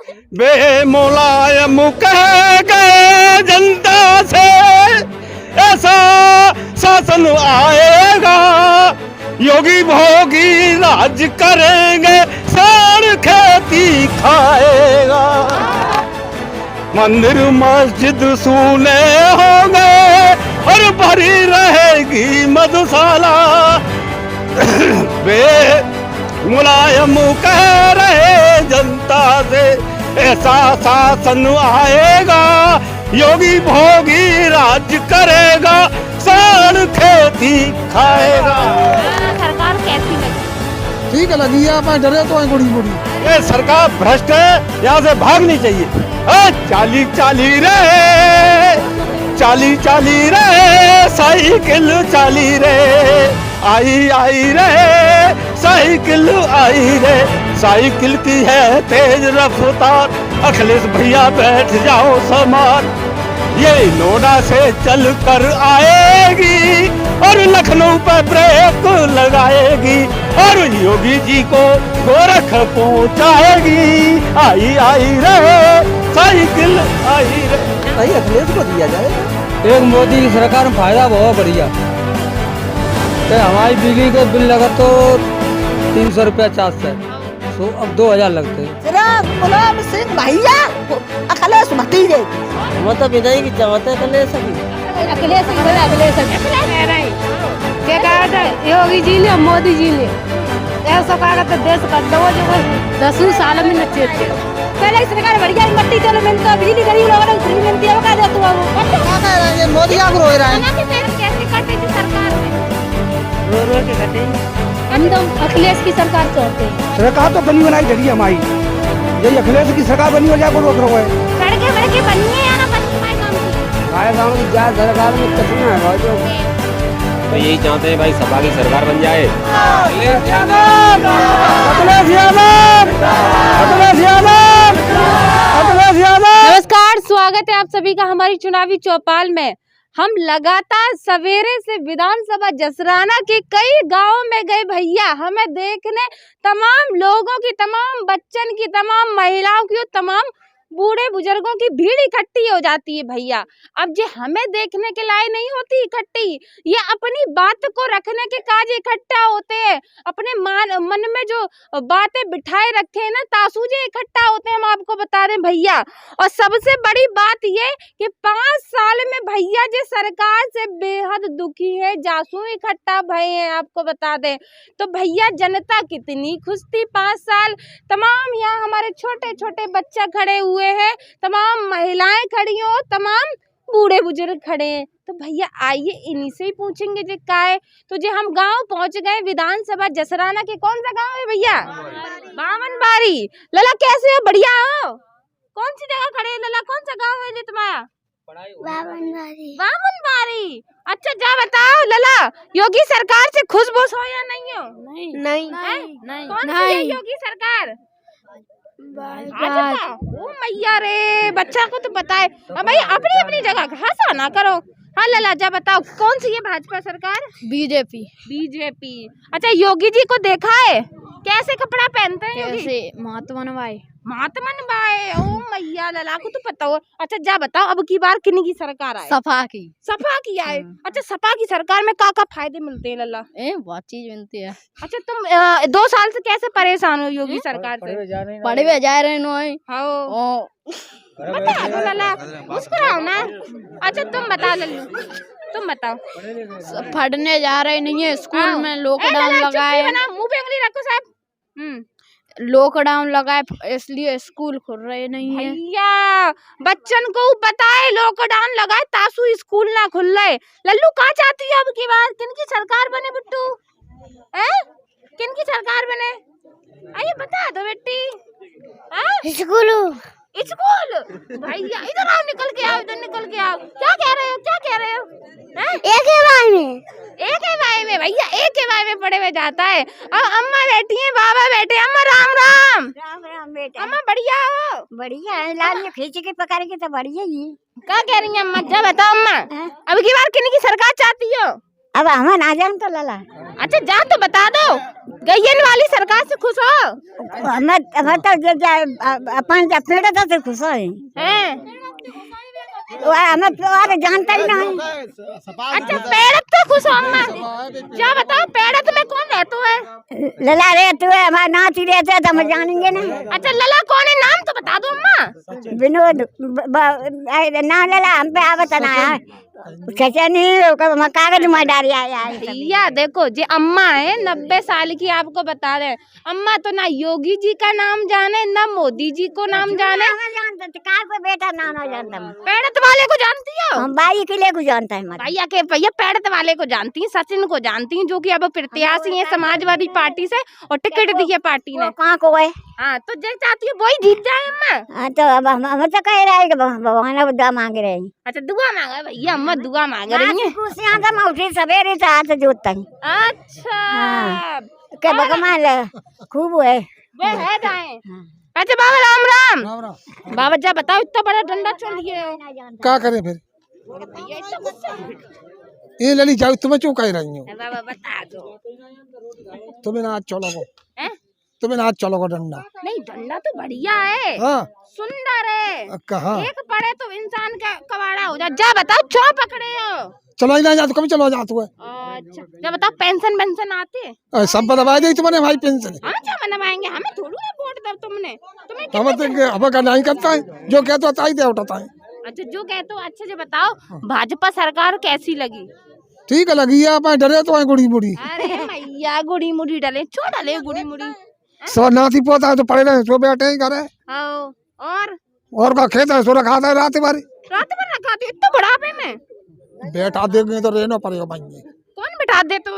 बेमुलायम कह गए जनता से ऐसा शासन आएगा, योगी भोगी राज करेंगे, साड़ खेती खाएगा। मंदिर मस्जिद सूने होंगे और भरी रहेगी मधुशाला। मुलायम कह रहे जनता से ऐसा शासन आएगा, योगी भोगी राज करेगा, साड़ खेती खाएगा। सरकार कैसी लगी? ठीक है लगी है, आप डरे तो है बड़ी बड़ी। ये सरकार भ्रष्ट है, यहाँ से भागनी चाहिए। चाली चाली रहे, चाली चाली रहे, साइकिल चाली रहे, आई आई रहे, साइकिल आई रे, साइकिल की है तेज रफ्तार, अखिलेश भैया बैठ जाओ समार। ये नोएडा से चल कर आएगी और लखनऊ पर ब्रेक लगाएगी और योगी जी को गोरख पहुंचाएगी। आई आई रहे, साइकिल आई रहे। नहीं अखिलेश को दिया जाए। एक मोदी की सरकार में फायदा बहुत बढ़िया। तो हमारी बिजली को बिल लगा तो 300 रुपया चार्ज है, तो अब 2000 लगते हैं। सिर्फ मुलायम सिंह भैया अखिलेश भतीजे मतलब विदाई की चाहते हैं अखिलेश क्या कहा था योगी जी ने मोदी जी ने ऐसा कहा था देश का दो जो 10 साल में नचे थे। पहले की सरकार बढ़िया मट्टी चलो मिलता बिजली गरीब लोगों को फ्री मिलती है, वो कहा देता वो क्या कह रहे हैं मोदी आप रो रहे हैं। कैसे कटे थी सरकार में, रो के कटे। हम तो अखिलेश की सरकार चाहते हैं। सरकार तो बनी बनाई जड़ी हमारी, यही अखिलेश की सरकार बनी हो जाए को रोक रहा है। सड़कें वड़कें बनी है या ना बनी है काम की? हमारे गाँव की क्या सरकार में कितना है भाई, तो यही चाहते हैं भाई सपा की सरकार बन जाए। अखिलेश यादव, अखिलेश यादव, अखिलेश यादव, अखिलेश यादव। नमस्कार, स्वागत है आप सभी का हमारी चुनावी चौपाल में। हम लगातार सवेरे से विधानसभा जसराना के कई गांवों में गए भैया, हमें देखने तमाम लोगों की, तमाम बच्चन की, तमाम महिलाओं की और तमाम बूढ़े बुजुर्गों की भीड़ इकट्ठी हो जाती है भैया। अब जो हमें देखने के लायक नहीं होती इकट्ठी, ये अपनी बात को रखने के काज इकट्ठा होते हैं, अपने मन में जो बातें बिठाए रखे हैं ना तासूजे इकट्ठा होते हैं, हम आपको बता रहे हैं भैया। और सबसे बड़ी बात ये कि 5 साल में भैया जी सरकार से बेहद दुखी है, जासू इकट्ठा भय हैं, आपको बता दें। तो भैया जनता कितनी खुश थी 5 साल, तमाम यहाँ हमारे छोटे छोटे बच्चे खड़े हुए हैं, तमाम महिलाएं खड़ी हो, तमाम बूढ़े बुजुर्ग खड़े हैं। तो भैया आइए इन्हीं से ही पूछेंगे जे का है। तो जे हम गांव पहुंच गए विधानसभा जसराना के, कौन सा गांव है भैया? बामनबाड़ी। लला कैसे हो? बढ़िया हो? कौन सी जगह खड़े हैं लला, कौन सा गांव है जे तुम्हारा? बामनबाड़ी। अच्छा जा बताओ लला, योगी सरकार से खुश बुश हो या नहीं हो? नहीं। कौन सी है योगी सरकार? ओ मैया रे, बच्चा को तो बताए भाई, अपनी अपनी जगह घासा ना करो। हाँ लला जा बताओ, कौन सी है भाजपा सरकार? बीजेपी। अच्छा योगी जी को देखा है कैसे कपड़ा पहनते हैं? कैसे? महात्मन बाई। ओ मैया लला को तो पता हो। अच्छा जा बताओ, अब की बार किन्हीं की सरकार आए? सपा की आए। अच्छा सपा की सरकार में का फायदे मिलते हैं लला? बहुत चीज मिलती है। अच्छा तुम 2 साल से कैसे परेशान हो योगी सरकार से? पढ़े हुए जा रहे हैं हाँ बता दो लला, मुस्कुराओ ना। अच्छा तुम बता लल्लू, तुम बताओ। पढ़ने जा रहे नहीं है, स्कूल में लॉकडाउन लगाए, मुंह पे उंगली रखो साहब। लॉकडाउन लगाए इसलिए स्कूल खुल रहे नहीं है। भैया बच्चन को बताए लॉकडाउन लगाए तासु स्कूल ना खुल रहे। लल्लू कहाँ चाहती है अब की बार, किनकी सरकार बने बिट्टू? किनकी सरकार बने? आइए बता दो बेटी। स्कूल भैया इधर आओ, निकल के आओ, इधर निकल के आओ। क्या कह रहे हो? एक ही बार में भैया एक ही बार में पढ़े हुए जाता है। अब अम्मा बैठी है, बाबा बैठे। अम्मा राम राम बेटा। अम्मा बढ़िया हो? बढ़िया है, लाल में खींच के पकड़ के तो बढ़िया ही। क्या कह रही है अम्मा? जा बताओ अम्मा, अब की बार किन की सरकार चाहती हो? अब हम ना जान तो लला अच्छा जा तो बता दो, गैयन वाली सरकार से खुश हो? हम तो अपन पेड़ से खुश है हमें और जानता ही नहीं। अच्छा पेड़ तो खुश हो अम्मा, क्या बताओ पेड़ में कौन रहता है? लला रे तू हमारा नाच ही रहते तो हम जानेंगे ना। अच्छा लला कौन है, नाम तो बता दो अम्मा। विनोद ना लला हम पे आवत ना है कैसे नहीं कागज में डारी आया भैया देखो जी अम्मा है 90 साल की, आपको बता रहे हैं अम्मा तो ना योगी जी का नाम जाने ना मोदी जी को नाम जाने। को बेटा ना ना जानता पेड़त वाले को जानती हो? हम बाई किले को जानता है भैया के भैया पेड़त वाले को जानती हैं, सचिन को जानती हैं, जो कि अब प्रत्याशी है समाजवादी पार्टी से और टिकट दी है पार्टी ने। कहाँ को है? हाँ तो जो चाहती है वही जीत जाए अम्मा। हाँ तो अब हम तो कह रहे हैं कि भगवान अब दुआ मांग रहे हैं। अच्छा दुआ मांगा भैया, अम्मा दुआ मांग रही है। कुर्सियाँ तो मैं उठी सवेरे से हाथ जोतता हूँ। अच्छा के भगवान खूब है वे है जाए। अच्छा बाबा राम राम। बाबा जा बताओ इतना बड़ा डंडा छोड़ लिए हो, क्या करे फिर? भैया इतना गुस्सा। ये लली जाओ, तुम्हें क्यों कह रही हूँ? बाबा बता दो। तुम्हें ना आज चलोगो, हैं? तुम्हें ना आज चलोगो डंडा। नहीं डंडा तो बढ़िया है, हाँ सुंदर है, कहाँ एक पड़े तो इंसान का कबाड़ा हो जाए। जा बताओ क्यों पकड़े हो? चलो ही ना जा तो कभी चलो जाते हुए। अच्छा जा बताओ पेंशन पेंशन आते? सब दबा दी तुम्हारे भाई पेंशन। हम क्या बनवाएंगे, हमें थोड़ी ना वोट दो तुमने, तुम्हें हम तो हमें का नहीं करता है, जो कहते होता ही दे उठाता है। अच्छा जो कहते हो। अच्छा जो बताओ भाजपा सरकार कैसी लगी? ठीक है लगी है, मैं डरे तो है गुड़ी मुड़ी। अरे भैया गुड़ी मुड़ी डले, क्यों डले गुड़ी मुड़ी? सो नाती पोता है तो पड़े रहे, सो बैठे ही करे। और का खेत है, सो रखा था रात भर रखा थे इतना बुढ़ापे में। बैठा देंगे तो रहना पड़ेगा भाई। कौन बिठा देते हो?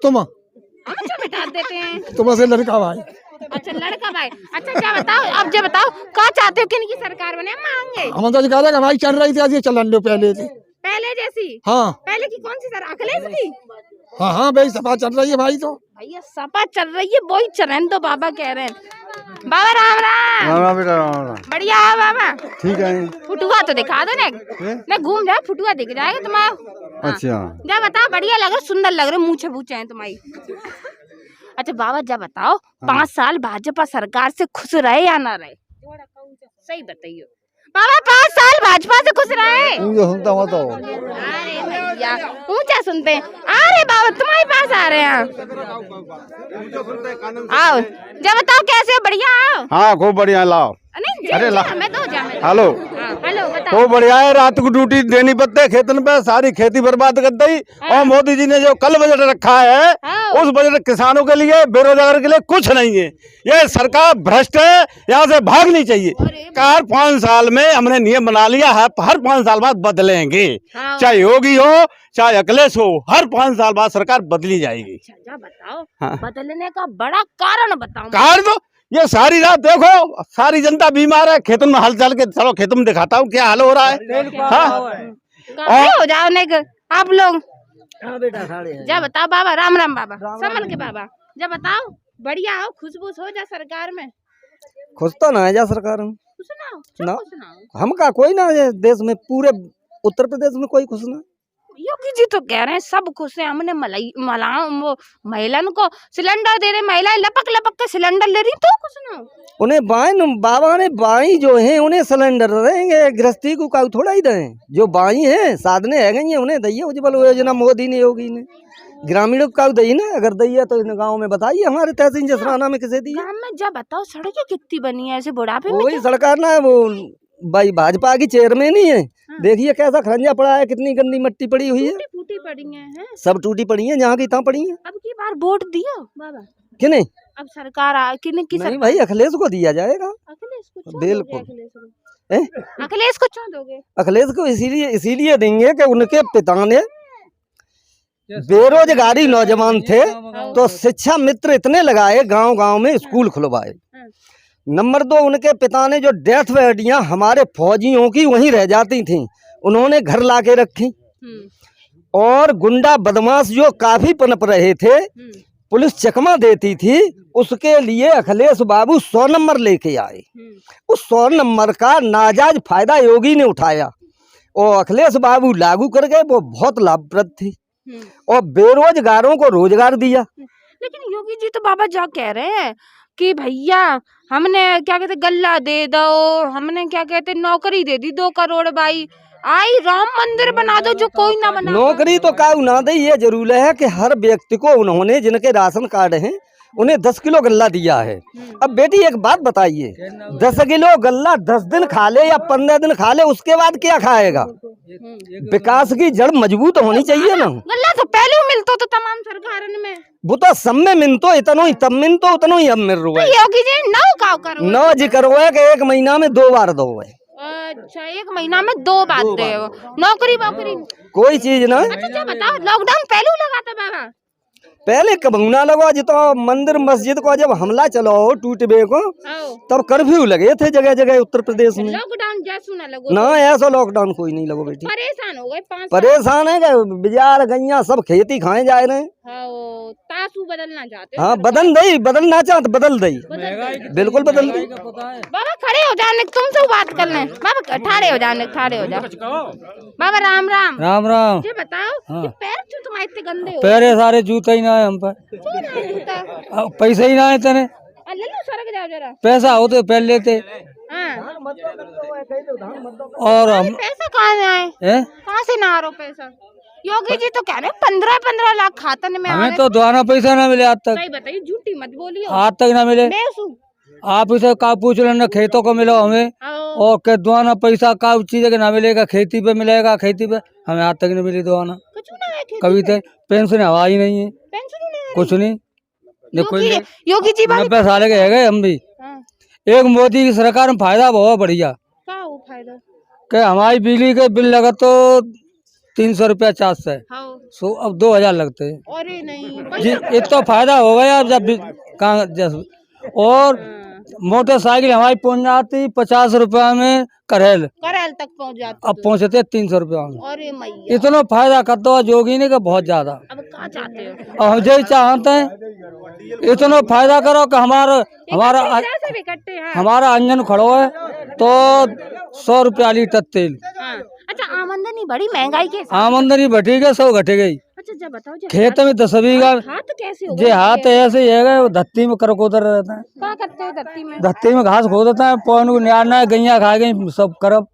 तुम हम क्यों बिठा देते हैं? तुम से लड़का भाई। अच्छा लड़का भाई। अच्छा क्या बताओ, अब जो बताओ क्या चाहते हो, किन की सरकार बने? हम मांगे हम तो कह रहे भाई चल रही थी, आज ये चलन लो पहले थी। पहले जैसी? हाँ पहले की कौन सी सर? अखिलेश की? हाँ हाँ भाई सभा चल रही है भाई। तो भैया सपा चल रही है, वही चलन तो बाबा कह रहे हैं। बाबा राम राम। राम राम बेटा राम राम। बढ़िया है बाबा। ठीक है। फुटुआ तो दिखा दो ना घूम जाओ, फुटुआ दिख जाएगा तुम्हारा। अच्छा जा बताओ, बढ़िया लग रहे, सुंदर लग रहे, मूछे बूछे हैं तुम्हारी। अच्छा बाबा जा बताओ 5 साल भाजपा सरकार से खुश रहे या ना रहे? सही बताइए बाबा, 5 साल भाजपा से खुश रहे? सुनता हुआ तो। अरे भैया ऊंचा सुनते हैं। अरे बाबा तुम्हारे पास आ रहे हैं, आओ जा बताओ कैसे हो? बढ़िया आओ। हाँ खूब बढ़िया लाओ। नहीं अरे ला मैं दो जा मैं। हेलो हेलो बताओ। तो बढ़िया है, रात को ड्यूटी देनी पड़ती है खेतन पे, सारी खेती बर्बाद कर दी। और मोदी जी ने जो कल बजट रखा है उस बजट किसानों के लिए, बेरोजगार के लिए कुछ नहीं है। ये सरकार भ्रष्ट है, यहाँ से भागनी चाहिए। हर 5 साल में हमने नियम बना लिया है, हर 5 साल बाद बदलेंगे, चाहे योगी हो चाहे अखिलेश हो, हर 5 साल बाद सरकार बदली जाएगी। बताओ बदलने का बड़ा कारण बताओ। कारण तो ये सारी रात देखो, सारी जनता बीमार है, खेतों में हल चल के चलो खेतों में दिखाता हूँ क्या हाल हो रहा है। हाँ हो जाओ नहीं आप लोग। जा बताओ बाबा राम राम। बाबा संभल के बाबा जा बताओ, बढ़िया हो, खुशबूश हो जा सरकार में? खुश तो ना है जा सरकार में ना, हम का कोई ना है देश में, पूरे उत्तर प्रदेश में कोई खुश ना। योगी जी तो कह रहे हैं सब खुश हैं, हमने महिला को सिलेंडर दे रहे, महिलाएं लपक लपक के सिलेंडर ले रही, तो कुछ ना। उन्हें बाबा ने बाई जो है उन्हें सिलेंडर देंगे, गृहस्थी को काउ थोड़ा ही दें। जो बाई है साधने है गई उन्हें दैये उज्जवल योजना मोदी ने योगी ने, ग्रामीणों को दी ना, अगर दैया तो इन गाँव में बताइए, हमारे तहसील जसराना में किसे दी? गाँव में जा बताओ सड़कें कितनी बनी है ऐसे बुढ़ापे में? वही सरकार ना वो भाई भाजपा की चेयरमैन ही है। देखिए कैसा खरंजा पड़ा है, कितनी गंदी मिट्टी पड़ी हुई है, टूटी पड़ी है, सब टूटी पड़ी है, जहाँ की तहाँ पड़ी है। अब की बार वोट दियो बाबा? किने? अब सरकार नहीं भाई अखिलेश को दिया जाएगा। अखिलेश को बिल्कुल। अखिलेश को क्यों दोगे? अखिलेश को इसीलिए देंगे कि उनके पिता ने बेरोजगारी नौजवान थे तो शिक्षा मित्र इतने लगाए, गांव गांव में स्कूल खुलवाए। नंबर 2 उनके पिता ने जो डेथ बेटियां हमारे फौजियों की वहीं रह जाती थीं, उन्होंने घर लाके रखी। और गुंडा बदमाश जो काफी पनप रहे थे, पुलिस चकमा देती थी, उसके लिए अखिलेश बाबू 100 नंबर लेके आए। उस 100 नंबर का नाजायज फायदा योगी ने उठाया और अखिलेश बाबू लागू कर गए, वो बहुत लाभप्रद थी। और बेरोजगारों को रोजगार दिया। लेकिन योगी जी तो बाबा जा कह रहे हैं कि भैया हमने क्या कहते गल्ला दे दो, हमने क्या कहते नौकरी दे दी 2 करोड़ भाई, आई राम मंदिर बना दो जो कोई ना बना। नौकरी तो काऊ ना दे, ये जरूर है कि हर व्यक्ति को उन्होंने जिनके राशन कार्ड हैं उन्हें 10 किलो गल्ला दिया है। अब बेटी एक बात बताइए, 10 किलो गल्ला 10 दिन खा ले या 15 दिन खा ले, उसके बाद क्या खाएगा? विकास की जड़ मजबूत होनी चाहिए ना। गल्ला तो पहले मिलतो तो तमाम सरकारन में, वो तो सब में मिनतो इतनो ही, तब मिनतो उतनो ही अब मिल रहा है। योगी जी नौ का करो, 9 जी करो है कि 1 महीना में 2 बार दो है। अच्छा 1 महीना में 2 बार दे हो नौकरी वोकरी कोई चीज ना। अच्छा बताओ लॉकडाउन पहले लगाता बाबा? पहले कबू ना लगो, जो तो मंदिर मस्जिद को जब हमला चलो टूटबे को तब कर्फ्यू लगे थे जगह जगह उत्तर प्रदेश में। लॉकडाउन जैसू ना लगो ना ऐसा लॉकडाउन कोई नहीं लगो बेटी। परेशान हो गए 5 परेशान है बाजार गैया सब खेती खाए जा रहे हैं। तासू बदलना चाहते हाँ बदल दई, बदलना चाहते बदल दई, बिल्कुल बदल दी। बाबा खड़े हो जाने तुमसे बात कर ले, बाबा ठाड़े हो जाने, ठाड़े हो जाओ। बाबा राम राम। राम राम। ये बताओ हाँ। कि पैर क्यों तुम्हारे इतने गंदे हो? पैरे सारे जूते ही ना है हम पर, क्यों ना है जूता? पैसे ही ना है तेरे। ले लो सरक जाओ जरा। पैसा हो तो पहले लेते। हाँ। और हम पैसा कहाँ से आए? कहाँ से ना आ रहा पैसा? योगी जी तो कह रहे 15-15 लाख खातन में आ हमें रहे। तो दोना पैसा ना मिले आज तक। सही बताइए, झूठी मत बोलिए। आज तक ना मिले। मैं सू आप इसे का पूछ लेना, खेतों को मिलो हमें, और के दुआना पैसा का चीज के ना मिलेगा, खेती पे मिलेगा, खेती पे हमें आज तक नहीं मिली दुआना। कुछ ना है खेती कभी पे। तो पेंशन हवा ही नहीं है, पेंशन नहीं है। कुछ नहीं। देखो योगी जी बात 90 साल के है गए हम भी। हाँ। एक मोदी की सरकार में फायदा बहुत बढ़िया, क्या हो फायदा? कि हमारी बिजली के बिल लगा तो 300 रुपया चार्ज है, हाँ। सो अब 2000 लगते हैं अरे नहीं जी। इतना फायदा हो गया अब जब और मोटरसाइकिल हमारी पहुंच जाती 50 रुपया में करेल तक पहुंच जाती, अब पहुंचते 300 रुपया में। अरे मैया इतना फायदा कर दो जोगी ने का बहुत ज्यादा। अब क्या चाहते हो? और हम यही चाहते हैं इतना फायदा करो कि हमारा पैसे भी इकट्ठे हैं। हमारा अंजन खड़ो है तो 100 रुपया लीटर तेल। हाँ। अच्छा आमदनी बड़ी महंगाई के साथ। आमदनी बढ़ी गई, 100 घटे गई। अच्छा जब बताओ जे खेत में 10 बीघा हाथ कैसे हो जे हाथ ऐसे ही है वो धत्ती में करकोदर रहता है। क्या करते हैं धरती में? धत्ती में घास खो देता है, पौन को निहारना है, गैया खा गई, सब करब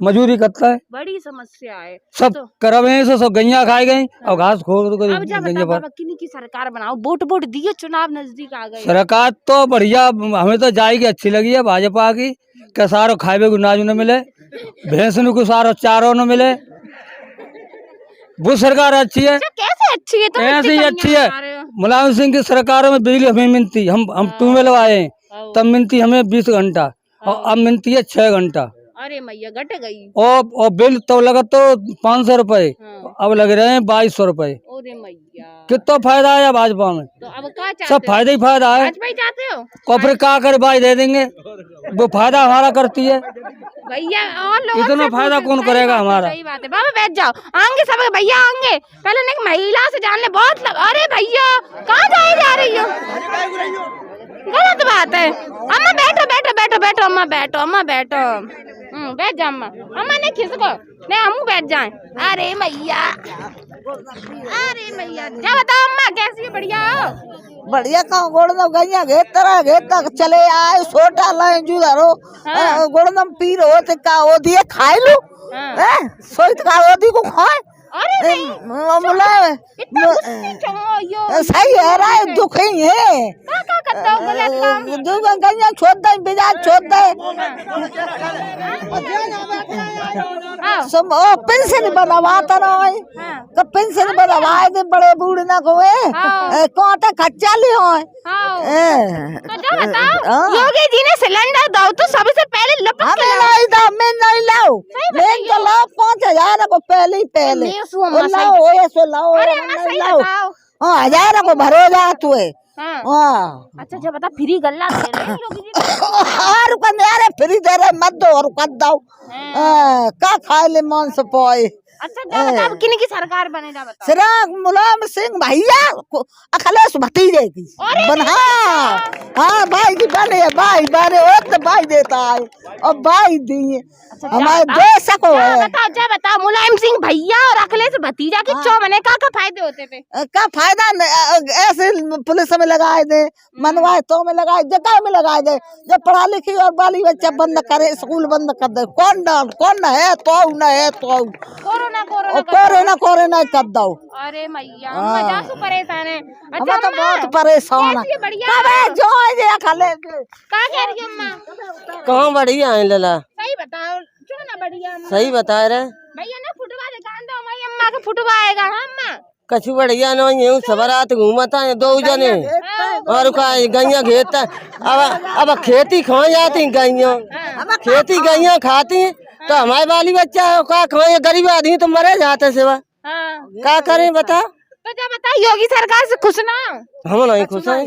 मजूरी करता है, बड़ी समस्या है सब करब है, सब गैया खाई गई और घास खो अब जब गैया बताओ पर। बाबा किन्हीं की सरकार बनाओ, वोट वोट दिए, चुनाव नजदीक आ गए। सरकार तो बढ़िया, हमें तो जाएगी अच्छी लगी है भाजपा की, कि सारो खावे को नाज न मिले, भैंस को सारो चारो न मिले, वो सरकार अच्छी है। अच्छा, कैसे अच्छी है? तुम ऐसे ही इतनी अच्छी कमियां है। बता रहे हो। मुलायम सिंह की सरकारों में बिजली हमें मिलती, हम ट्यूबवेल आए हैं तब मिलती हमें 20 घंटा और अब मिलती है 6 घंटा। अरे मैया घट गई। और बिल तो लगा तो 500 रुपए, हाँ। अब लग रहे हैं 2200 रुपए। अरे मैया कितना फायदा है भाजपा में? तो अब क्या चाहते सब फायदा ही फायदा है। भाजपा ही चाहते हो? और फिर क्या कर भाई दे देंगे, वो फायदा हमारा करती है। भैया और लोगों इतना से फायदा पूछो। कौन सही करेगा बात है, हमारा? सही बात है बाबा, बैठ जाओ, आएंगे सब भैया आएंगे। पहले एक महिला से जान ले, बहुत अरे भैया कहाँ जा रही हो? गलत बात है। अम्मा बैठो बैठो बैठो बैठो, अम्मा बैठो, अम्मा बैठो, बैठ जा अम्मा। अम्मा नहीं खिसको, नहीं हम बैठ जाए। अरे मैया, अरे मैया, क्या बताओ अम्मा कैसी है? बढ़िया हो? बढ़िया कहाँ गोड़दम गैया घेत चले आए सोटा लाए जुदारो गोड़दम पीर होते का ओ दिए खाए लो सोइत का ओ दी को खाए। अरे नहीं इतना गुस्से क्यों? यो सही है राय दुख ही है क्या करता हो गलत काम? जो गैया छोड़ दे बिजाज छोड़ दे हाँ। सब ओ पेंशन बनवाता ना हाँ। कब पेंशन बनवाए दे बड़े बूढ़े ना कोए हाँ। कोटा खच्चा ले होए हाँ। तो जो बताओ, योगी जी ने सिलेंडर दो तो सबसे पहले लपक के लाओ। नहीं था मैं नहीं लाऊ मैं तो लाओ 5000 को पहले मैं सु अम्मा ओ सही लाओ ये सो लाओ अरे अम्मा सही बताओ। हाँ 1000 को भरो जा तू हाँ। हाँ अच्छा जब बता फ्री गल्ला दे रहे हैं योगी जी। और रुपन यार फ्री दे रहे मत दो और कर दो का खाए ले मन से पाए अच्छा जा बता अब किन की सरकार बनेगा बता। चिराग मुलायम सिंह भैया अखिलेश भतीजे की बना। हाँ भाई की बने भाई बने तो भाई देता है और भाई दिए हमारे देश को है। जा बताओ मुलायम सिंह भैया और अखिलेश भतीजा की चो बने का फायदे होते पे? का फायदा ऐसे पुलिस में लगाए दे, मनवाए तो में लगाए, जगह में लगाए दे। जब पढ़ा लिखी और बाली बच्चा बंद करे, स्कूल बंद कर दे, कौन न है तो न है तो कोरोना कर दो। अरे मैया मजा से परेशान है। हम तो बहुत परेशान है। बढ़िया जो ये खाले का कह रही अम्मा? कहाँ बढ़िया है लला? सही बताओ क्यों ना बढ़िया अम्मा? सही बता रहे भैया ना फुटवा दिखा दो हमारी अम्मा के फुटवा आएगा। हाँ अम्मा कछु बढ़िया नहीं है, सब रात घूमता है दो जने और का गैया घेता। अब खेती खा जाती गैया, खेती गैया खाती तो हमारे बाली बच्चा है का खाए, गरीब आदमी तो मरे जाते सेवा। क्या करें बता? तो जब बता योगी सरकार से खुश ना? हम नहीं खुश हैं।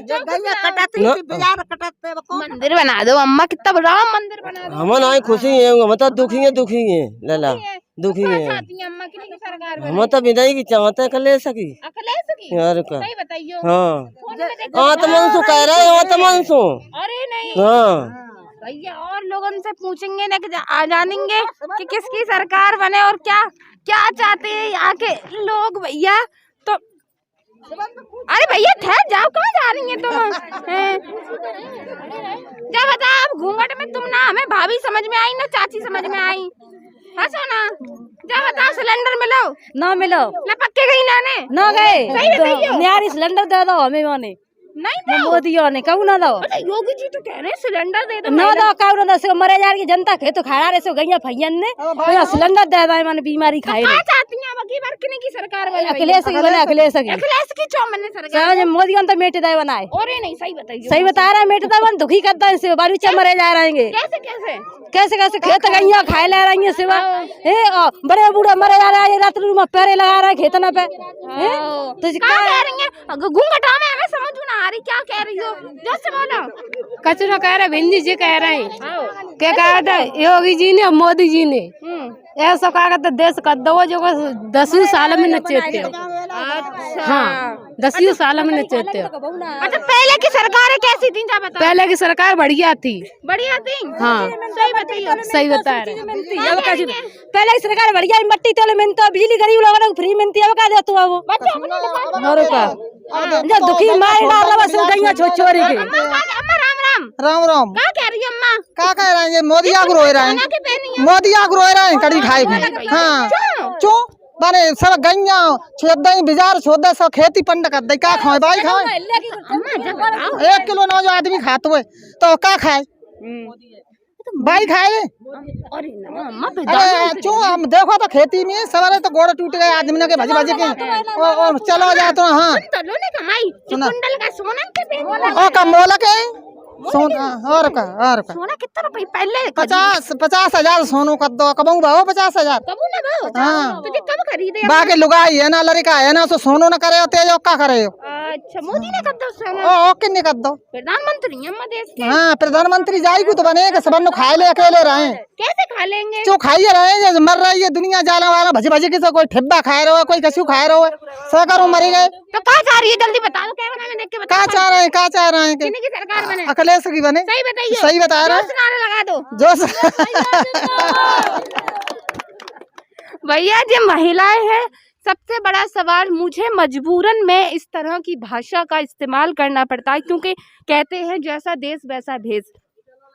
मंदिर बना दो अम्मा, कितना बड़ा मंदिर बना दो। हम नहीं खुशी है, हम तो दुखी है लला, दुखी है। अम्मा की सरकार हम तो विदाई की चाहते हैं ले सकी अखिलेश की। यार का सही बताइयो। हाँ तो मनसू कह रहे हैं, तो मनसू। अरे नहीं हाँ भैया और लोगों से पूछेंगे ना कि जानेंगे कि किसकी सरकार बने और क्या क्या चाहते हैं यहाँ के लोग भैया। तो अरे भैया ठहर जाओ, कहाँ जा रही हैं तुम? क्या बता अब घूंघट में तुम ना हमें भाभी समझ में आई ना चाची समझ में आई? हंसो ना। क्या बताओ सिलेंडर मिलो ना मिलो ना पक्के गई लाने ना गए सही बताइयो। यार सिलेंडर दे दो हमें माने नहीं दो मोदी ने कहू ना दो। अरे योगी जी तो कह रहे हैं सिलेंडर दे दो। ना दो कहू ना दो, मरे जा रही जनता खे तो खा रहे सो गैया भैया ने सिलेंडर दे दो माने बीमारी खाए क्या चाहती हैं अब की बार किने की सरकार बने? अखिलेश की बने अखिलेश की चौमने सरकार मोदी तो मेट दे बनाए। अरे नहीं सही बताइए। सही बता रहा है, मेट दे बन दुखी करता है से बारी चा मरे जा रहेंगे। कैसे कैसे कैसे कैसे खेत गैया खाए ले रही है सिवा बड़े बूढ़े मरे जा रहे हैं, रात में पैरे लगा रहे हैं खेत न पे। तो क्या कह रही हैं? घूंघटा में हमें समझ ना आ रही क्या कह रही हो, जैसे बोलो। कचरा कह रहे भिंडी जी कह रहे हैं क्या कहा था योगी जी ने मोदी जी ने ऐसा कहा था देश का दो जो 10 साल में नचेते हो। हाँ 10 साल में नचेते हो। अच्छा पहले की सरकार कैसी थी जा बता? पहले की सरकार बढ़िया थी। बढ़िया थी हाँ सही बताइए। सही बता रहे पहले की सरकार बढ़िया मट्टी तोले मिलता, बिजली गरीब लोगों को फ्री मिलती है। क्या देता वो और का जब दुखी मार डाला बस गैया छोरी के। राम राम। क्या कह रही है अम्मा? क्या कह रहे हैं? मोदी आग रो रहे हैं, मोदी आग रो रहे हैं कड़ी खाए भी। हाँ क्यों बने सब गैया छोड़ बाजार छोड़ दे, सब खेती पंड कर दे। क्या खाए भाई? खाए 1 किलो नौ जो आदमी खाते हुए तो क्या खाए भाई? खाए अरे क्यों हम देखो तो खेती में सवारे तो गोड़ टूट गए आदमी के भज भज के और चलो जाए तो। हाँ सोना का मोलक है सोना और का सोना कितना रुपए पहले? 50,000 सोनू कर दो। कबू भाव 50,000 हाँ तो कब खरीदे? बाकी लुगाई है ना, लड़का है ना, तो सोनू न करे तेज का करे। अच्छा मोदी ने कर दो सोना? ओ किन्ने कर दो? प्रधानमंत्री हम देश के। हाँ प्रधानमंत्री जाएगी तो बनेगा, सब खाए ले अकेले रहे। कैसे खा लेंगे? जो खाइए रहे मर रही है दुनिया जाला वाला भज भज के। कोई ठेब्बा खाए रहो, कोई कछु खाए रहो, सरकार मरी गए। तो क्या चाह रही है जल्दी बता दो, कैमरा में देख के बता। क्या चाह रहे हैं? क्या चाह रहे हैं कि की सरकार बने? अखिलेश की बने। सही बताइए। सही बता रहे हैं, नारा लगा दो जो भैया। जो महिलाएं हैं सबसे बड़ा सवाल, मुझे मजबूरन में इस तरह की भाषा का इस्तेमाल करना पड़ता है क्योंकि कहते हैं जैसा देश वैसा भेष।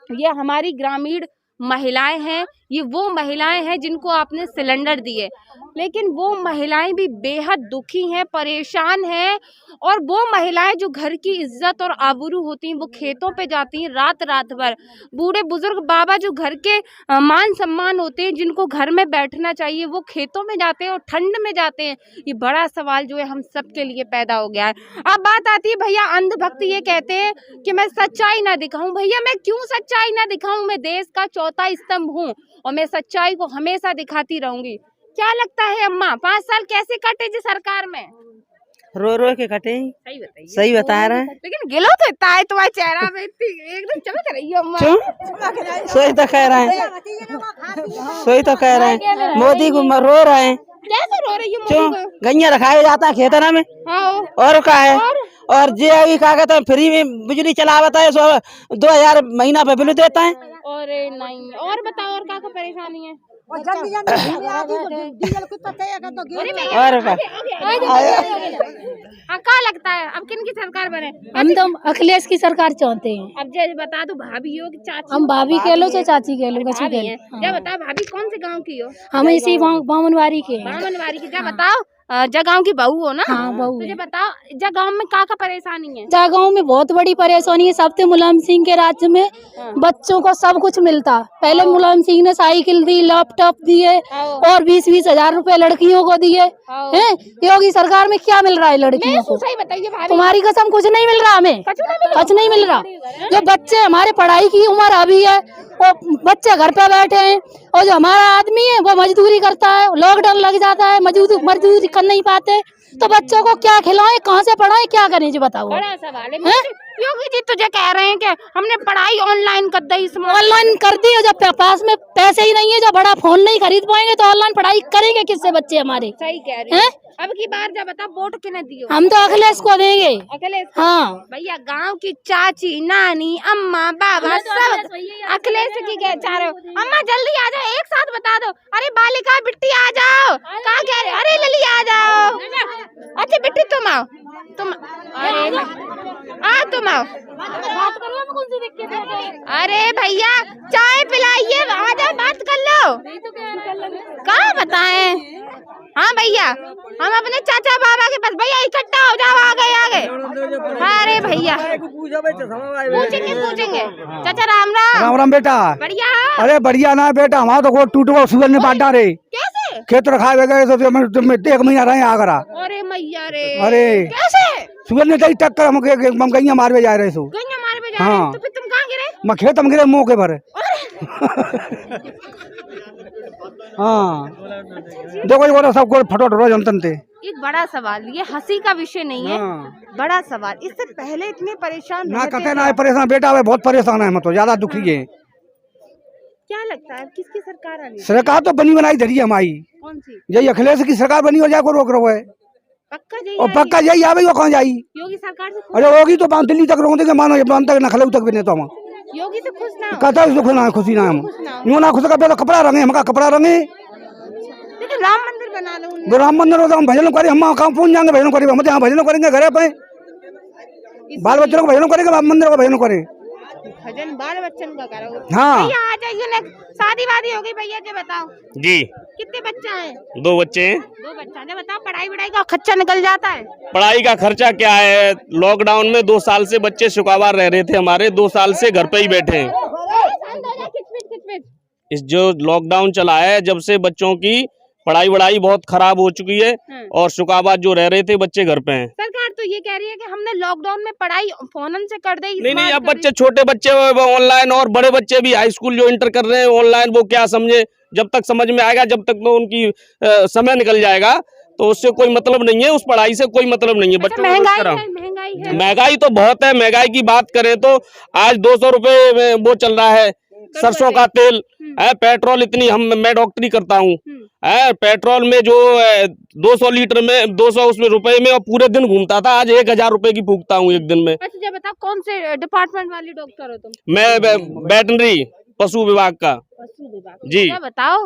ये हमारी ग्रामीण महिलाएं हैं, ये वो महिलाएं हैं जिनको आपने सिलेंडर दिए, लेकिन वो महिलाएं भी बेहद दुखी हैं, परेशान हैं। और वो महिलाएं जो घर की इज्जत और आबरू होती हैं वो खेतों पे जाती हैं रात रात भर। बूढ़े बुजुर्ग बाबा जो घर के मान सम्मान होते हैं, जिनको घर में बैठना चाहिए, वो खेतों में जाते हैं और ठंड में जाते हैं। ये बड़ा सवाल जो है हम सब के लिए पैदा हो गया है। अब बात आती है भैया अंधभक्त ये कहते हैं कि मैं सच्चाई ना दिखाऊं। भैया मैं क्यों सच्चाई ना दिखाऊं? मैं देश का चौथा स्तंभ हूँ और मैं सच्चाई को हमेशा दिखाती रहूंगी। क्या लगता है अम्मा 5 साल कैसे कटे जी सरकार में? रो रो के कटे। सही बताइए। सही बता रहे हैं, लेकिन गिलो तो इतना है तुम्हारे चेहरा में, एकदम चमक रही है अम्मा। सोई तो कह रहे हैं, सोई तो कह रहे हैं मोदी को रो रहे हैं। कैसे रो रही हो? क्यों गैया रखाया जाता है खेतना में और क्या है? और जे अभी क्या कहते हैं फ्री में बिजली चलावता है 2000 महीना पे बिल देता है। अरे नहीं, और बताओ और क्या परेशानी है? और क्या लगता है अब किन की सरकार बने? हम तो अखिलेश की सरकार चाहते हैं। अब जैसे बता दो, भाभी हो कि चाची? हम भाभी कह लो चाहे चाची कह लो, कछु कह लो। क्या बताओ भाभी कौन से गांव की हो? हम इसी बामनवारी के हैं। बामनवारी की। क्या बताओ, गांव की बहू हो ना? हाँ बहू। मुझे बताओ गांव में क्या परेशानी है? गाँव में बहुत बड़ी परेशानी है। सबसे मुलायम सिंह के राज्य में बच्चों को सब कुछ मिलता। पहले मुलायम सिंह ने साइकिल दी, लैपटॉप दिए और 20-20 हजार रुपए लड़कियों को दिए हैं। योगी सरकार में क्या मिल रहा है लड़कियों को? सही बताइए भाभी। तुम्हारी कसम कुछ नहीं मिल रहा हमें, कुछ नहीं मिल रहा। जो बच्चे हमारे पढ़ाई की उम्र अभी है, वो बच्चे घर पे बैठे हैं और जो हमारा आदमी है वो मजदूरी करता है। लॉकडाउन लग जाता है, मजदूरी कर नहीं पाते, तो बच्चों को क्या खिलाएं, कहाँ से पढ़ाएं, क्या करें? जी बताओ। बड़ा सवाल है। योगी जी तुझे कह रहे हैं कि हमने पढ़ाई ऑनलाइन कर दी, ऑनलाइन कर दी। जब पास में पैसे ही नहीं है, जब बड़ा फोन नहीं खरीद पाएंगे तो ऑनलाइन पढ़ाई करेंगे किससे बच्चे हमारे? सही कह रहे हैं। अब की बार जब बताओ वोट किन्हें दियो? हम तो अखिलेश को देंगे। अखिलेश? हाँ भैया, गांव की चाची, नानी, अम्मा, बाबा सब अखिलेश की कह चाह रहे हो। अम्मा जल्दी आ जाओ, एक साथ बता दो। अरे बालिका बिट्टी आ जाओ, क्या कह रहे? अरे लली आ जाओ। अच्छा बिट्टी तुम आओ, तुम तुम आओ। अरे भैया चाय पिलाइए, आ जाओ बात कर लो। क्या बताएं? हाँ भैया, हम अपने चाचा बाबा के पास। भैया इकट्ठा हो जाओ, आ गए। अरे भैया पूछेंगे। चाचा राम राम। राम राम बेटा। बढ़िया? अरे बढ़िया ना बेटा, हमारा तो को टूट गया, सुगर ने बांट डाले। कैसे? खेत रखा गए एक महीना रहे आगरा। अरे मैया रे, अरे कैसे? सुगर ने कही टक्कर हम गैया मारवे जा रहे सो। गैया मारवे जा रहे? तो फिर तुम कहाँ गिरे? मैं खेत में गिरे मुँह के भरे। हाँ देखो ये सबको फटोट जनतन थे। एक बड़ा सवाल, ये हंसी का विषय नहीं है, बड़ा सवाल। इससे पहले इतने परेशान ना कहते ना परेशान बेटा, बहुत परेशान है, मैं तो ज्यादा दुखी है। क्या लगता है किसकी सरकार आनी? सरकार तो बनी बनाई धरी है हमारी। कौन सी? यही अखिलेश की सरकार बनी हो जाए को रोक रहा है। पक्का यही आ वो कहाँ जाई? योगी सरकार से? अरे होगी तो दिल्ली तक रोक देंगे, मानो तक नखलऊ तक भी नहीं। तो हम योगी से खुश ना? कहता है खुशी ना, हम यूँ ना खुश का कपड़ा रंगे, हम कपड़ा रंगे। लेकिन राम मंदिर बना लो। राम मंदिर हो तो हम भजन करें, हम कहाँ पहुँच जाएंगे भजन करेंगे? हम यहाँ भजन करेंगे घर पे, बाल बच्चों को भजन करेंगे, मंदिर को भजन करें। भजन बाल बच्चन का करो। हाँ भैया आ जाइए, शादी वादी हो गई भैया? जी बताओ जी। कितने बच्चे हैं? 2 बच्चे हैं। 2 बच्चा। जब बताओ पढ़ाई वढ़ाई का खर्चा निकल जाता है? पढ़ाई का खर्चा क्या है, लॉकडाउन में 2 साल से बच्चे शुक्रवार रह रहे थे हमारे, 2 साल से घर पे ही बैठे हैं। इस जो लॉकडाउन चला है जब से बच्चों की पढ़ाई वढ़ाई बहुत खराब हो चुकी है और शुक्रवार जो रह रहे थे बच्चे घर पे हैं। सरकार तो ये कह रही है कि हमने लॉकडाउन में पढ़ाई फोनन से कर दी। नहीं, अब बच्चे छोटे बच्चे ऑनलाइन, और बड़े बच्चे भी हाई स्कूल जो इंटर कर रहे हैं ऑनलाइन, वो क्या समझे? जब तक समझ में आएगा, जब तक तो उनकी समय निकल जाएगा, तो उससे कोई मतलब नहीं है, उस पढ़ाई से कोई मतलब नहीं है। बच्चों को महंगाई तो बहुत है। महंगाई की बात करें तो आज 200 रुपए वो चल रहा है सरसों का तेल है, पेट्रोल इतनी, मैं डॉक्टरी करता हूँ, पेट्रोल में जो 200 लीटर में 200 उसमें रुपए में और पूरे दिन घूमता था, आज 1000 रुपए की फूकता हूँ एक दिन में। अच्छा जब बताओ कौन से डिपार्टमेंट वाली डॉक्टर हो तुम? मैं वेटनरी, पशु विभाग का। पशु विभाग जी। क्या बताओ,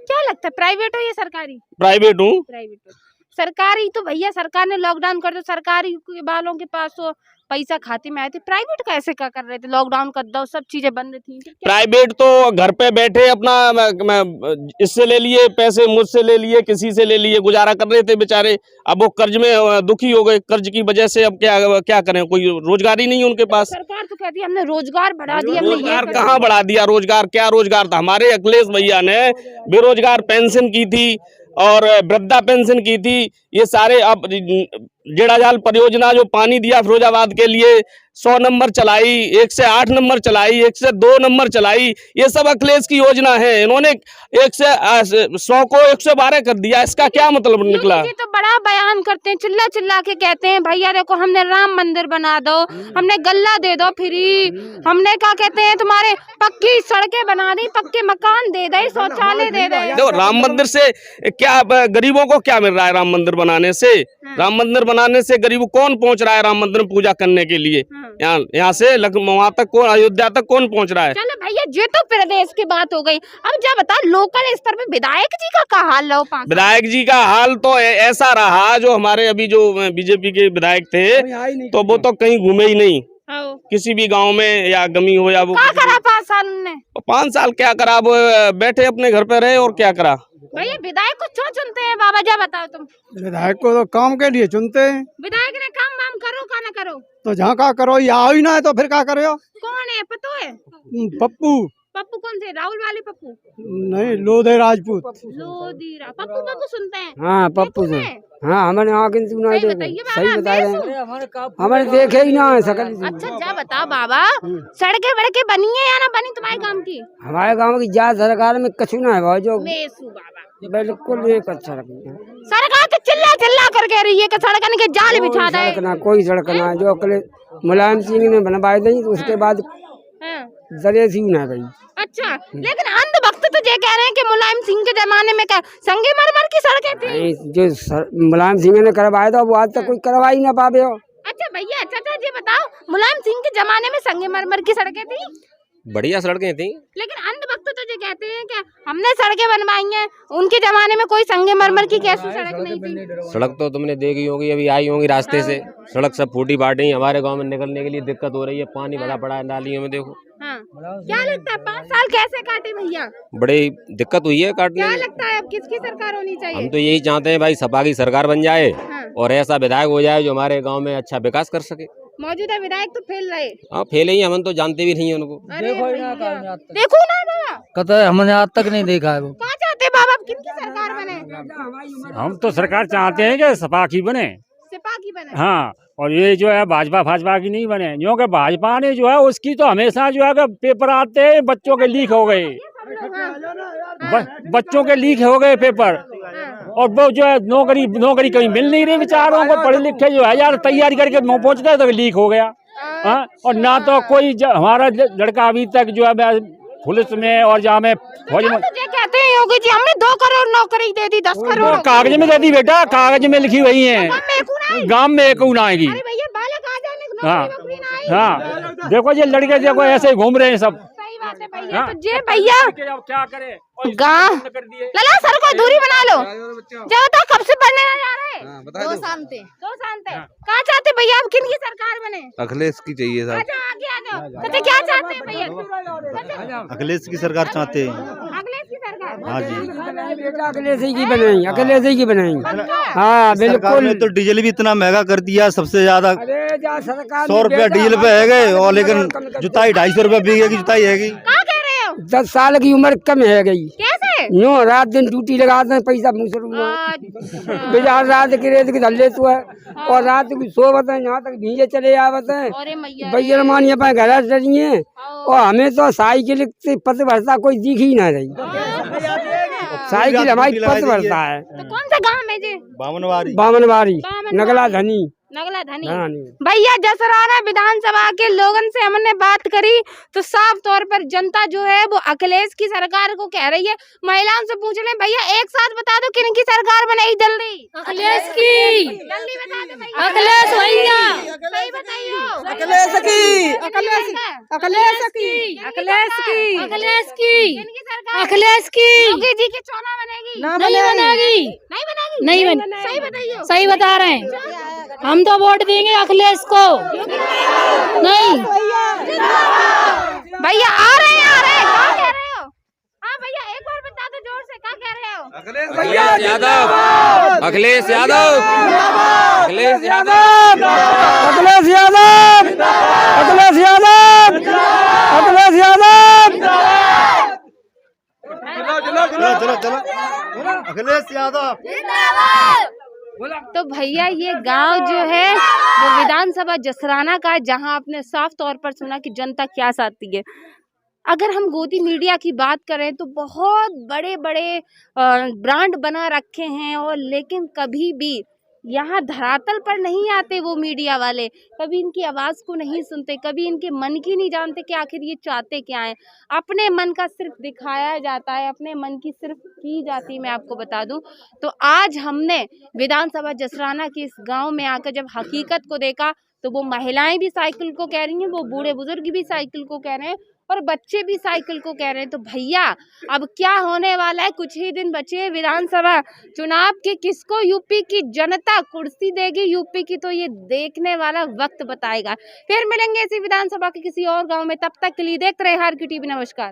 क्या लगता है प्राइवेट हो या सरकारी? प्राइवेट हूँ। प्राइवेट हो। सरकारी तो भैया सरकार ने लॉकडाउन कर दो, सरकारी वालों के पास तो पैसा खाते में आए थे। प्राइवेट कैसे क्या कर रहे थे? लॉकडाउन कर दो, सब चीजें बंद थी। प्राइवेट तो घर पे बैठे अपना इससे ले लिए पैसे, मुझसे ले लिए, किसी से ले लिए, गुजारा कर रहे थे बेचारे। अब वो कर्ज में दुखी हो गए, कर्ज की वजह से अब क्या करें, कोई रोजगार ही नहीं है उनके पास। सरकार तो कहती है हमने रोजगार बढ़ा दिया। रोजगार कहाँ बढ़ा दिया? रोजगार क्या रोजगार था? हमारे अखिलेश भैया ने बेरोजगार पेंशन की थी और वृद्धा पेंशन की थी। ये सारे अब जेड़ा जाल परियोजना जो पानी दिया फिरोजाबाद के लिए, 100 नंबर चलाई, 1 से 8 नंबर चलाई, 1 से 2 नंबर चलाई। ये सब अखिलेश की योजना है। इन्होंने 1 से 100 को 112 कर दिया। इसका क्या मतलब निकला? ये तो बड़ा बयान करते हैं, चिल्ला चिल्ला के कहते हैं भैया देखो हमने राम मंदिर बना दो, हमने गल्ला दे दो फ्री, हमने क्या कहते हैं तुम्हारे पक्की सड़कें बना दी, पक्के मकान दे दे, शौचालय दे दे। देखो राम मंदिर से क्या गरीबों को क्या मिल रहा है? राम मंदिर बनाने से, राम मंदिर बनाने से गरीब कौन पहुंच रहा है राम मंदिर में पूजा करने के लिए? यहाँ से वहाँ तक कौन, अयोध्या तक कौन पहुंच रहा है? चलो भैया ये तो प्रदेश की बात हो गई। अब जब बता लोकल स्तर पे विधायक जी का क्या हाल रहा? विधायक जी का हाल तो ऐसा रहा, जो हमारे अभी जो बीजेपी के विधायक थे तो वो तो कहीं घूमे ही नहीं किसी भी गांव में, या गमी हो या वो क्या करा 5 साल ने? 5 साल क्या करा? वो बैठे अपने घर पे रहे और क्या करा। भैया विधायक को क्यों चुनते हैं बाबा जी बताओ तुम? विधायक को तो काम के लिए चुनते हैं। विधायक ने काम वाम करो का ना करो तो जहाँ का करो, या आओ ही ना है तो फिर क्या करो? कौन है पतो है? पप्पू। पप्पू कौन से? राहुल वाले पप्पू? नहीं, लोधे राजपूत। लोधीरा पप्पू पप्पू सुनते हैं। हाँ पप्पू से, हाँ हमारे आगे सुना सही बताइए बाबा, सही बता रहे मैं हैं, हमारे देखे ही ना है सकल। अच्छा जा बताओ बाबा, सड़कें वड़कें बनी है या ना बनी तुम्हारे गांव की? हमारे गांव की जा सरकार में कछु ना है भाई, जो मेसू बाबा बिल्कुल एक अच्छा रखी सरकार तो चिल्ला चिल्ला कर कह रही है कि सड़क के जाल बिछा दे। सड़क ना, कोई सड़क ना, जो अकेले मुलायम सिंह ने बनवाई दी तो उसके बाद जरे सी ना गई। अच्छा, लेकिन अंधभक्त तो ये कह रहे हैं कि मुलायम सिंह के जमाने में क्या संगमरमर की सड़कें थी? जो मुलायम सिंह ने करवाया था वो आज तक कोई करवा ही ना पावे हो। अच्छा भैया, चाचा जी बताओ, मुलायम सिंह के जमाने में संगमरमर की सड़कें थी? बढ़िया सड़कें थी। लेकिन अंधभक्त तो ये कहते हैं कि हमने सड़कें बनवाई हैं, उनके जमाने में कोई संगमरमर की कैसी सड़क नहीं थी। सड़क तो तुमने देखी होगी, अभी आई होंगी रास्ते से, सड़क सब फूटी फाटी। हमारे गांव में निकलने के लिए दिक्कत हो रही है, पानी भरा पड़ा है नालियों में। देखो क्या लगता है 5 साल कैसे काटे भैया? बड़ी दिक्कत हुई है काटने क्या में। लगता है अब किसकी सरकार होनी चाहिए? हम तो यही चाहते हैं भाई, सपा की सरकार बन जाए और ऐसा विधायक हो जाए जो हमारे गांव में अच्छा विकास कर सके। मौजूदा विधायक तो फेल रहे। हाँ फेल ही, हम तो जानते भी नहीं है उनको। देखो ना बाबा, कहता है हमने आज तक नहीं देखा है वो। क्या चाहते हैं बाबा, किनकी सरकार बने? हम तो सरकार चाहते हैं कि सपा की बने। सपा की बने? हाँ, और ये जो है भाजपा की नहीं बने, क्योंकि भाजपा ने जो है उसकी तो हमेशा जो है पेपर आते हैं बच्चों के लीक हो गए, बच्चों के लीक हो गए पेपर, और वो जो है नौकरी कहीं मिल नहीं रही बेचारों को। पढ़े लिखे जो है यार तैयारी करके पहुंचते हैं तो लीक हो गया। हाँ, और ना तो कोई हमारा लड़का अभी तक जो है पुलिस में और जहाँ में फौज में। कहते हैं योगी जी हमने 2 करोड़ नौकरी दे दी, 10 करोड़ कागज में दे दी बेटा, कागज में लिखी हुई है, गांव में एक ना आएगी। हाँ हाँ, देखो ये लड़के देखो ऐसे ही घूम रहे हैं सब। सही बात है भैया। तो ये भैया क्या करे, गाँव लला सर को दूरी बना लो। जब तक कब से पढ़ने जा रहे हैं? 2 साल से। कहाँ चाहते भैया आप, किन की सरकार बने? अखिलेश की चाहिए साहब। आगे आ जाओ। तो क्या चाहते हैं भैया? अखिलेश की सरकार चाहते हैं। अखिलेश की सरकार? हाँ जी, अखिलेश ही की बनाएंगे, अखिलेश ही की बनाएंगे। हाँ बिल्कुल। तो डीजल भी इतना महंगा कर दिया, सबसे ज्यादा 100 रुपया डीजल पे है गए, और लेकिन जुताई 250 रुपया बिकेगी जुताई हैगी। क्या कह रहे हो? 10 साल की उम्र कम है गई। कैसे? यूँ रात दिन ड्यूटी लगाते हैं, पैसा मुसर बेचार रात के रेत के धल्ले तो है, और रात को सो बता यहाँ तक भीजे चले आवते हैं। भैया मानिए अपने घर डरिए, और हमें तो साइकिल से पथ भरता कोई दिख ही ना रही। साइकिल हमारी पथ भरता है। तो कौन सा गाँव में जी? बामनवारी नगला धनी। भैया जसराना विधानसभा के लोगन से हमने बात करी तो साफ तौर पर जनता जो है वो अखिलेश की सरकार को कह रही है। महिलाओं से पूछ ले भैया, एक साथ बता दो किन की सरकार बनेगी जल्दी? अखिलेश की। जल्दी बता दो भैया। अखिलेश भैया। सही बताइए। अखिलेश की। अखिलेश की। अखिलेश की। अखिलेश की। किनकी सरकार? अखिलेश की। योगी जी की चुनाव बनेगी? नहीं बनेगी। नहीं बनेगी? नहीं बनेगी। सही बताइए। सही बता रहे हैं, हम तो वोट देंगे अखिलेश को। नहीं भैया आ रहे हैं क्या कह रहे हो? हाँ भैया एक बार बता दो जोर से, क्या कह रहे हो? अखिलेश यादव, अखिलेश यादव, अखिलेश यादव, अखिलेश यादव, अखिलेश यादव, अखिलेश यादव। चलो अखिलेश यादव। तो भैया ये गांव जो है वो विधानसभा जसराना का है, जहां आपने साफ तौर पर सुना कि जनता क्या चाहती है। अगर हम गोदी मीडिया की बात करें तो बहुत बड़े बड़े ब्रांड बना रखे हैं, और लेकिन कभी भी यहाँ धरातल पर नहीं आते वो मीडिया वाले, कभी इनकी आवाज़ को नहीं सुनते, कभी इनके मन की नहीं जानते कि आखिर ये चाहते क्या हैं। अपने मन का सिर्फ दिखाया जाता है, अपने मन की सिर्फ की जाती है। मैं आपको बता दूं तो आज हमने विधानसभा जसराना के इस गांव में आकर जब हकीकत को देखा तो वो महिलाएं भी साइकिल को कह रही हैं, वो बूढ़े बुजुर्ग भी साइकिल को कह रहे हैं, और बच्चे भी साइकिल को कह रहे हैं। तो भैया अब क्या होने वाला है, कुछ ही दिन बचे विधानसभा चुनाव के, किसको यूपी की जनता कुर्सी देगी यूपी की, तो ये देखने वाला वक्त बताएगा। फिर मिलेंगे इसी विधानसभा के किसी और गांव में, तब तक के लिए देखते रहे हार की टीवी। नमस्कार।